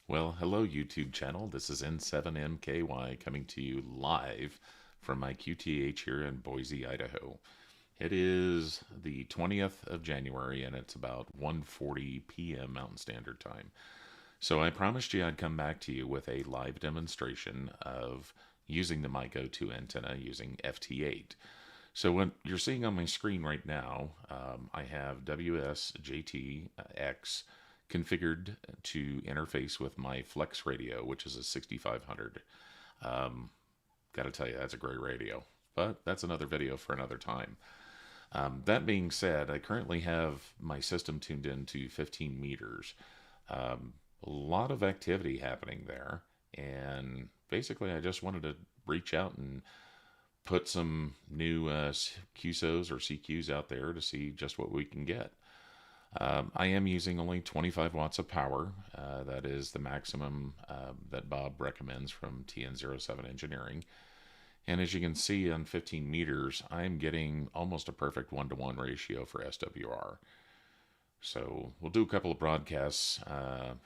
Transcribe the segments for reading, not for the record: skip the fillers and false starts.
Well, hello YouTube channel. This is N7MKY coming to you live from my QTH here in Boise, Idaho. It is the 20th of January and it's about 1:40 p.m. Mountain Standard Time. So I promised you I'd come back to you with a live demonstration of using the My Go2 antenna using FT8. So what you're seeing on my screen right now, I have WSJT X configured to interface with my Flex radio, which is a 6500. Um, Got to tell you, that's a great radio, but that's another video for another time. That being said, I currently have my system tuned in to 15 meters. A lot of activity happening there, and basically, I just wanted to reach out and put some new QSOs or CQs out there to see just what we can get. I am using only 25 watts of power. That is the maximum that Bob recommends from TN07 Engineering. And as you can see on 15 meters, I'm getting almost a perfect 1-to-1 ratio for SWR. So we'll do a couple of broadcasts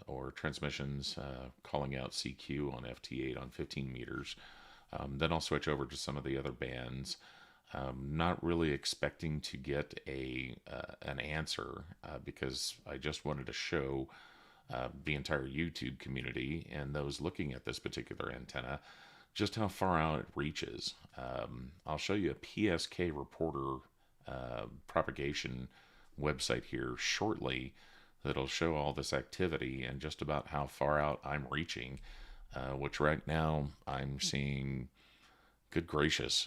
or transmissions calling out CQ on FT8 on 15 meters. Then I'll switch over to some of the other bands. Not really expecting to get an answer because I just wanted to show the entire YouTube community and those looking at this particular antenna just how far out it reaches. I'll show you a PSK reporter propagation website here shortly that'll show all this activity and just about how far out I'm reaching, which right now I'm seeing, good gracious,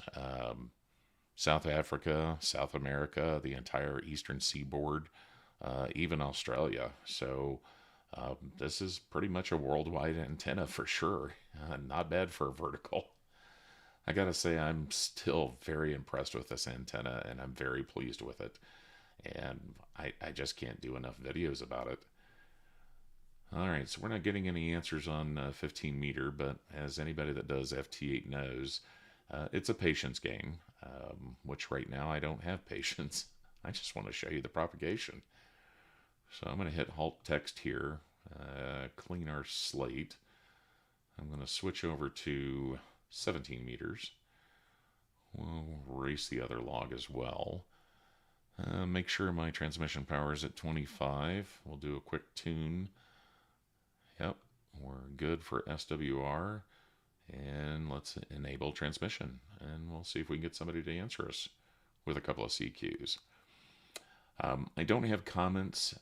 South Africa, South America, the entire eastern seaboard, even Australia. So this is pretty much a worldwide antenna for sure. Not bad for a vertical. I gotta say, I'm still very impressed with this antenna and I'm very pleased with it. And I just can't do enough videos about it. Alright, so we're not getting any answers on 15 meter, but as anybody that does FT8 knows, it's a patience game, which right now I don't have patience. I just want to show you the propagation. So I'm going to hit halt text here, clean our slate. I'm going to switch over to 17 meters. We'll erase the other log as well. Make sure my transmission power is at 25. We'll do a quick tune. Yep, we're good for SWR. And let's enable transmission. And we'll see if we can get somebody to answer us with a couple of CQs. I don't have comments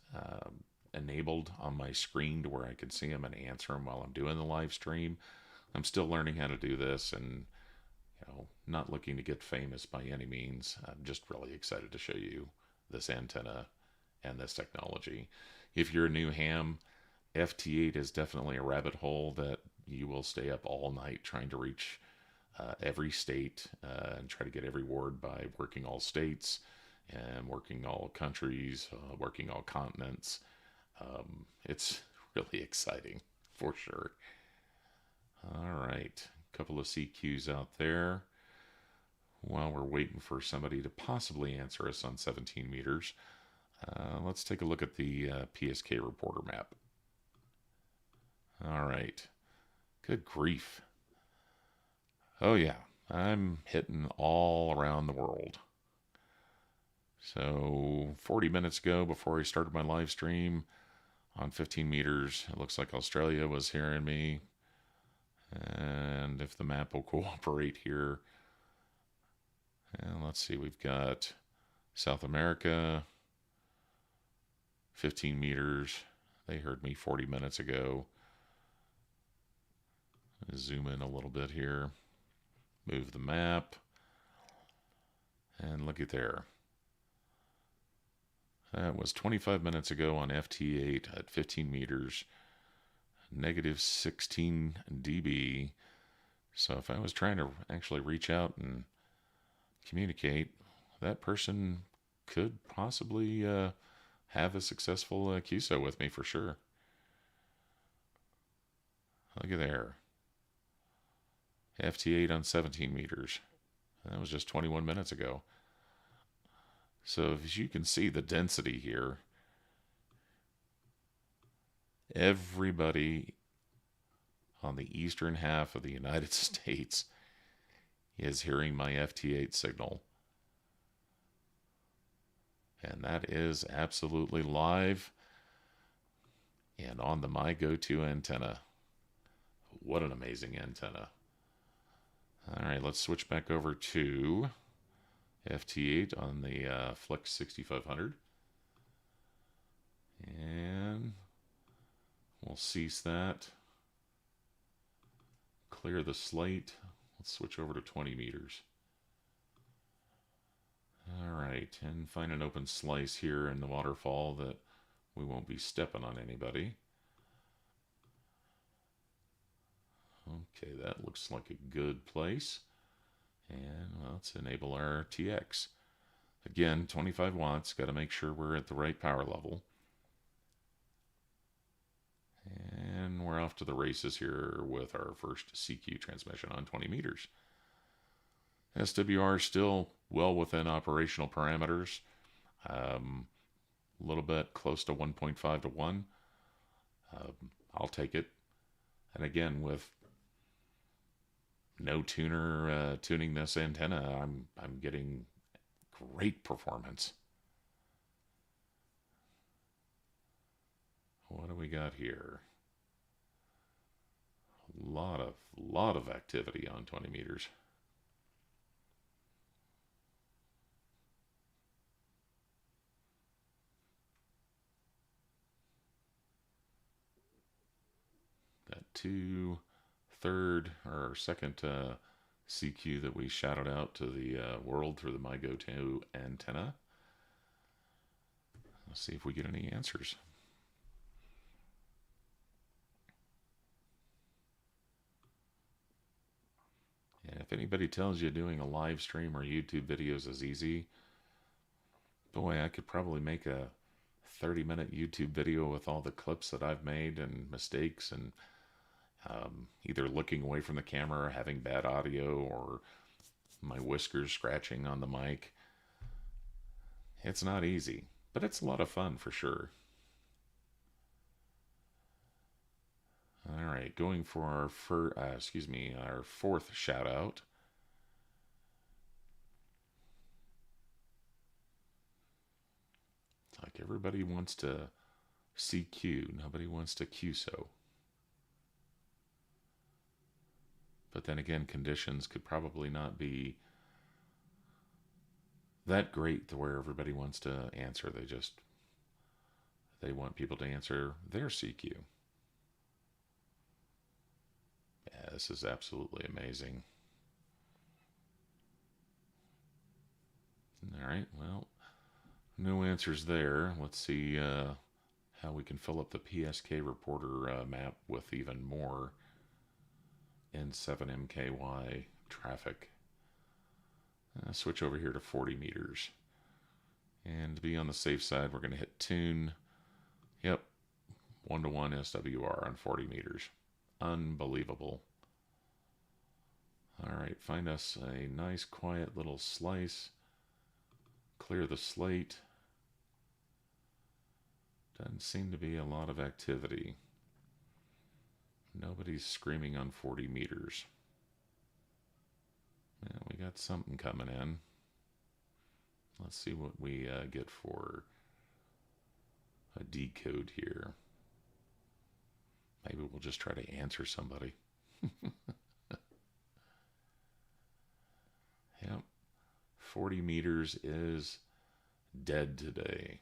enabled on my screen to where I can see them and answer them while I'm doing the live stream. I'm still learning how to do this and not looking to get famous by any means. I'm just really excited to show you this antenna and this technology. If you're a new ham, FT8 is definitely a rabbit hole that you will stay up all night trying to reach every state and try to get every ward by working all states and working all countries, working all continents. It's really exciting for sure. All right, a couple of CQs out there. While we're waiting for somebody to possibly answer us on 17 meters, let's take a look at the PSK reporter map. All right. Good grief. Oh yeah, I'm hitting all around the world. So 40 minutes ago, before I started my live stream on 15 meters, it looks like Australia was hearing me. And if the map will cooperate here, and let's see, we've got South America, 15 meters. They heard me 40 minutes ago. Zoom in a little bit here, move the map, and look at there. That was 25 minutes ago on FT8 at 15 meters, negative 16 dB. So if I was trying to actually reach out and communicate, that person could possibly have a successful QSO with me for sure. Look at there. FT8 on 17 meters. That was just 21 minutes ago. So as you can see the density here, everybody on the eastern half of the United States is hearing my FT8 signal. And that is absolutely live and on the My Go2 antenna. What an amazing antenna. All right, let's switch back over to FT8 on the Flex 6500. And we'll cease that. Clear the slate. Let's switch over to 20 meters. All right, and find an open slice here in the waterfall that we won't be stepping on anybody. Okay, that looks like a good place. And let's enable our TX. Again, 25 watts, got to make sure we're at the right power level. And we're off to the races here with our first CQ transmission on 20 meters. SWR still well within operational parameters. A little bit close to 1.5 to 1. I'll take it. And again, with no tuner tuning this antenna, I'm getting great performance. What do we got here? A lot of activity on 20 meters. Got two second CQ that we shouted out to the world through the My Go2 antenna. Let's see if we get any answers. And if anybody tells you doing a live stream or YouTube videos is easy, boy, I could probably make a 30-minute YouTube video with all the clips that I've made and mistakes and either looking away from the camera or having bad audio or my whiskers scratching on the mic. It's not easy, but it's a lot of fun for sure. All right, going for our our fourth shout out. It's like everybody wants to CQ, nobody wants to QSO. But then again, conditions could probably not be that great to where everybody wants to answer. They want people to answer their CQ. Yeah, this is absolutely amazing. All right, well, no answers there. Let's see how we can fill up the PSK reporter map with even more N7MKY traffic. Switch over here to 40 meters. And to be on the safe side, we're going to hit tune. Yep, 1-to-1 SWR on 40 meters. Unbelievable. All right, find us a nice quiet little slice. Clear the slate. Doesn't seem to be a lot of activity. Nobody's screaming on 40 meters. Yeah, we got something coming in. Let's see what we get for a decode here. Maybe we'll just try to answer somebody. Yep. 40 meters is dead today.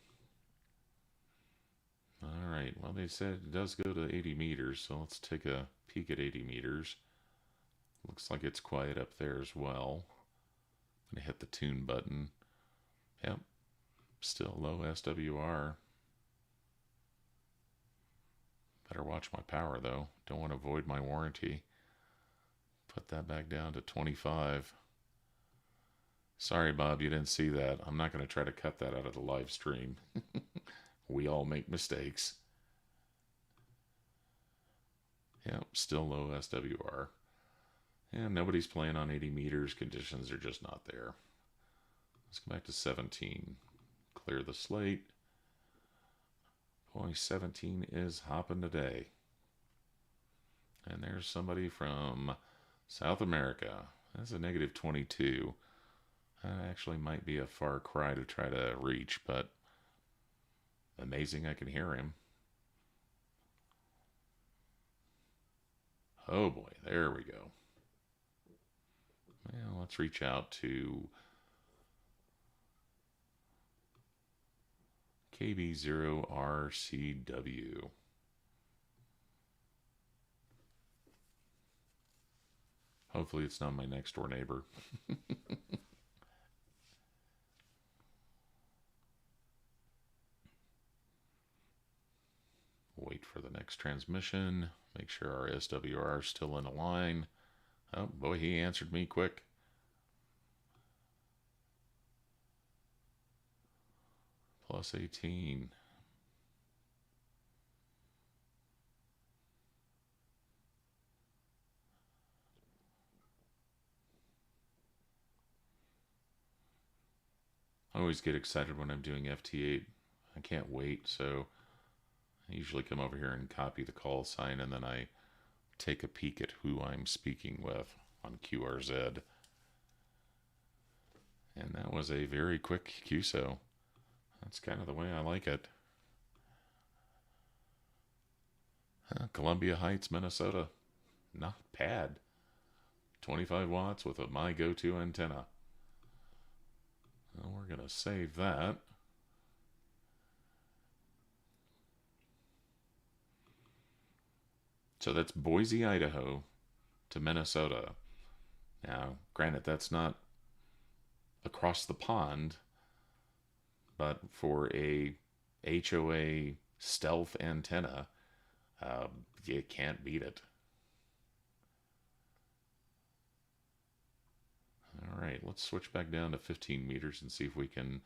All right, well, they said it does go to 80 meters, so let's take a peek at 80 meters. Looks like it's quiet up there as well. I'm going to hit the tune button. Yep, still low SWR. Better watch my power, though. Don't want to void my warranty. Put that back down to 25. Sorry, Bob, you didn't see that. I'm not going to try to cut that out of the live stream. We all make mistakes. Yep, still low SWR. And nobody's playing on 80 meters. Conditions are just not there. Let's go back to 17. Clear the slate. Boy, 17 is hopping today. And there's somebody from South America. That's a negative 22. That actually might be a far cry to try to reach, but amazing I can hear him. Oh boy, there we go. Well, let's reach out to KB0RCW. Hopefully it's not my next door neighbor. Wait for the next transmission. Make sure our SWR is still in a line. Oh boy, he answered me quick. Plus 18. I always get excited when I'm doing FT8. I can't wait, so I usually come over here and copy the call sign, and then I take a peek at who I'm speaking with on QRZ. And that was a very quick QSO. That's kind of the way I like it. Columbia Heights, Minnesota. Not bad. 25 watts with a My Go2 antenna. Well, we're going to save that. So that's Boise, Idaho to Minnesota. Now, granted, that's not across the pond, but for a HOA stealth antenna, you can't beat it. All right, let's switch back down to 15 meters and see if we can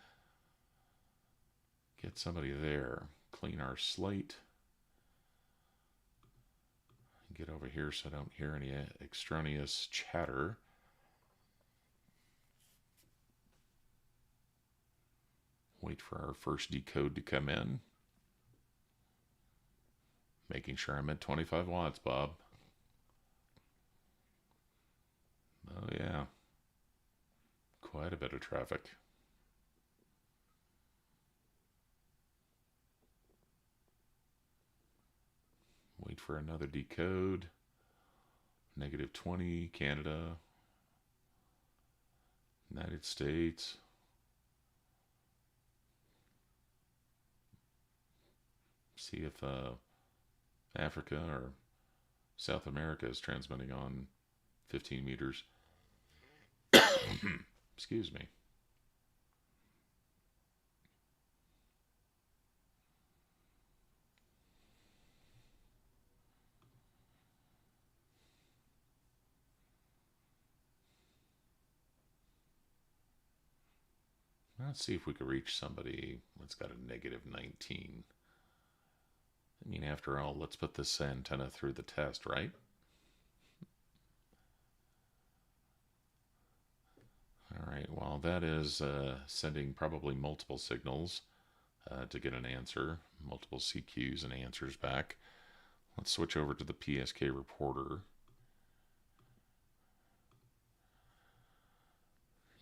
get somebody there. Clean our slate. Get over here so I don't hear any extraneous chatter. Wait for our first decode to come in. Making sure I'm at 25 watts, Bob. Oh yeah. Quite a bit of traffic. Wait for another decode. Negative 20, Canada, United States. See if Africa or South America is transmitting on 15 meters. Excuse me. Let's see if we could reach somebody that's got a negative 19. I mean, after all, let's put this antenna through the test, right? All right, well, that is sending probably multiple signals to get an answer, multiple CQs and answers back. Let's switch over to the PSK reporter.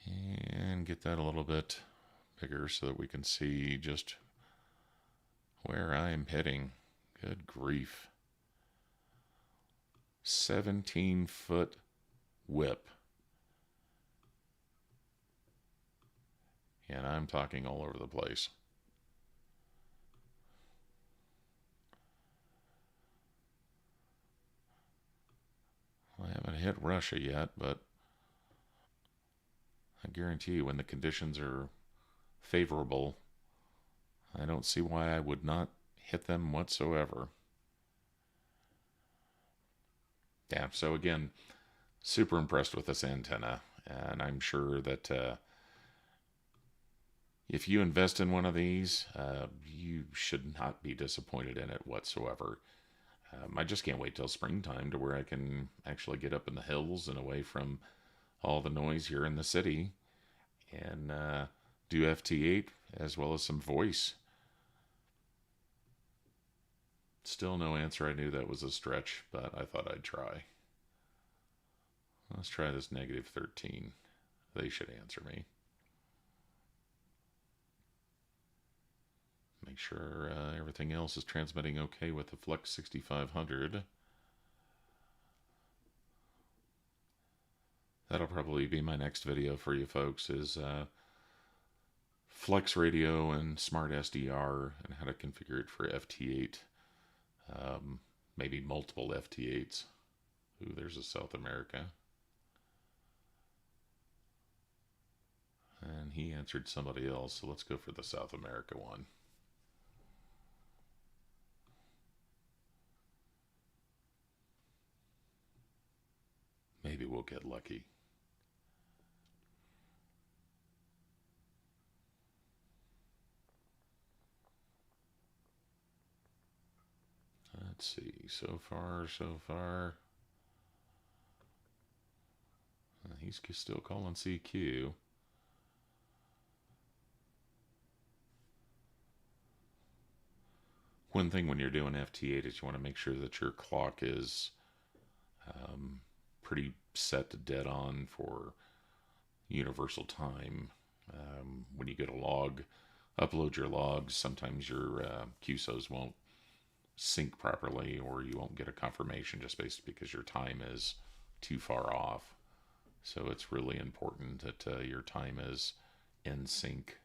And get that a little bit bigger so that we can see just where I am heading. Good grief. 17-foot whip. And I'm talking all over the place. I haven't hit Russia yet, but I guarantee you when the conditions are favorable, I don't see why I would not hit them whatsoever. Yeah, so again, super impressed with this antenna, and I'm sure that if you invest in one of these, you should not be disappointed in it whatsoever. I just can't wait till springtime to where I can actually get up in the hills and away from all the noise here in the city and do FT8 as well as some voice. Still no answer. I knew that was a stretch, but I thought I'd try. Let's try this negative 13. They should answer me. Make sure everything else is transmitting okay with the Flex 6500. That'll probably be my next video for you folks, is Flex Radio and Smart SDR and how to configure it for FT8. Maybe multiple FT8s. Ooh, there's a South America. And he answered somebody else, so let's go for the South America one. Maybe we'll get lucky. Let's see, so far. He's still calling CQ. One thing when you're doing FT8 is you want to make sure that your clock is pretty set to dead on for universal time. When you get a log, upload your logs, sometimes your QSOs won't sync properly, or you won't get a confirmation just based because your time is too far off. So it's really important that your time is in sync.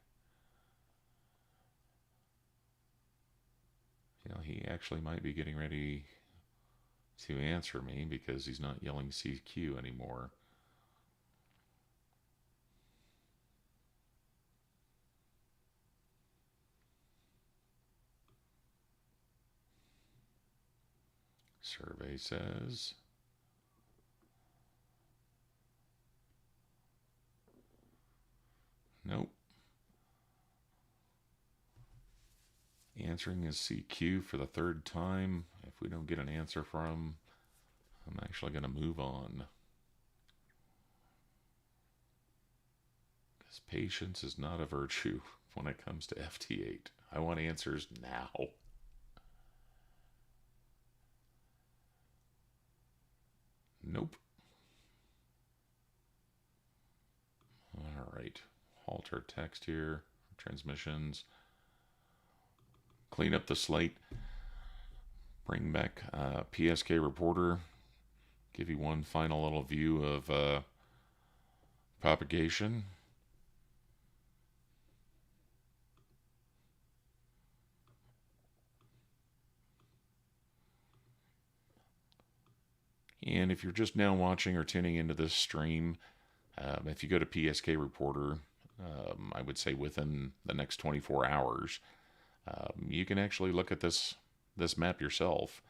You know, he actually might be getting ready to answer me because he's not yelling CQ anymore. Survey says nope. Answering is CQ for the third time. If we don't get an answer from him, I'm actually going to move on. Because patience is not a virtue when it comes to FT8. I want answers now. Nope. All right. Halt our text here. Transmissions. Clean up the slate. Bring back PSK reporter. Give you one final little view of propagation. And if you're just now watching or tuning into this stream, if you go to PSK Reporter, I would say within the next 24 hours, you can actually look at this map yourself.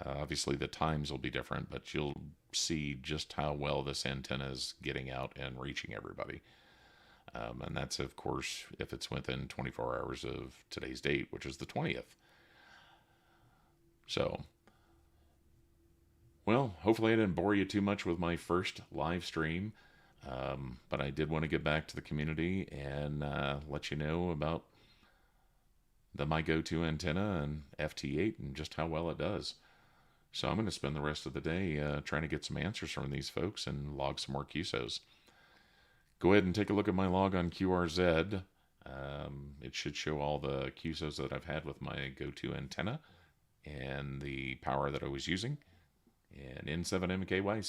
Obviously, the times will be different, but you'll see just how well this antenna is getting out and reaching everybody. And that's, of course, if it's within 24 hours of today's date, which is the 20th. So, well, hopefully I didn't bore you too much with my first live stream. But I did want to get back to the community and let you know about the My Go2 Antenna and FT8 and just how well it does. So I'm going to spend the rest of the day trying to get some answers from these folks and log some more QSOs. Go ahead and take a look at my log on QRZ. It should show all the QSOs that I've had with my Go2 antenna and the power that I was using. And N7MKY